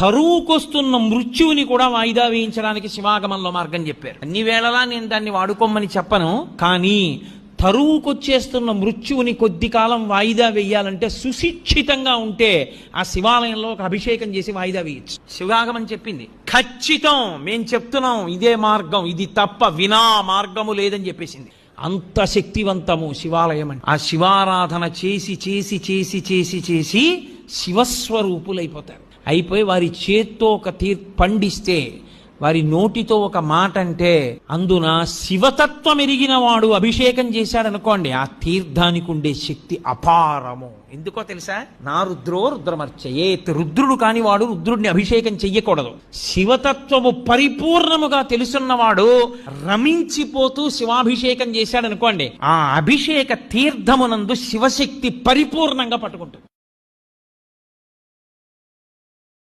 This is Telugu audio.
తరువుకొస్తున్న మృత్యువుని కూడా వాయిదా వేయించడానికి శివాగమంలో మార్గం చెప్పారు. అన్ని వేళలా నేను దాన్ని వాడుకోమని చెప్పను, కానీ తరువుకొచ్చేస్తున్న మృత్యువుని కొద్ది కాలం వాయిదా వేయాలంటే సుశిక్షితంగా ఉంటే ఆ శివాలయంలో ఒక అభిషేకం చేసి వాయిదా వేయచ్చు. శివాగమని చెప్పింది ఖచ్చితం, మేం చెప్తున్నాం ఇదే మార్గం, ఇది తప్ప వినా మార్గము లేదని చెప్పేసింది. అంత శక్తివంతము శివాలయం అంటే. ఆ శివారాధన చేసి చేసి చేసి చేసి చేసి శివస్వరూపులైపోతారు. అయిపోయి వారి చేత్తో ఒక పండిస్తే, వారి నోటితో ఒక మాట అంటే, అందున శివతత్వం ఎరిగిన వాడు అభిషేకం చేశాడనుకోండి, ఆ తీర్థానికి ఉండే శక్తి అపారము. ఎందుకో తెలుసా? నా రుద్రో రుద్రమర్చయేత్. రుద్రుడు కాని వాడు రుద్రుడిని అభిషేకం చెయ్యకూడదు. శివతత్వము పరిపూర్ణముగా తెలుసున్నవాడు రమించిపోతూ శివాభిషేకం చేశాడనుకోండి, ఆ అభిషేక తీర్థమునందు శివశక్తి పరిపూర్ణంగా పట్టుకుంటుంది.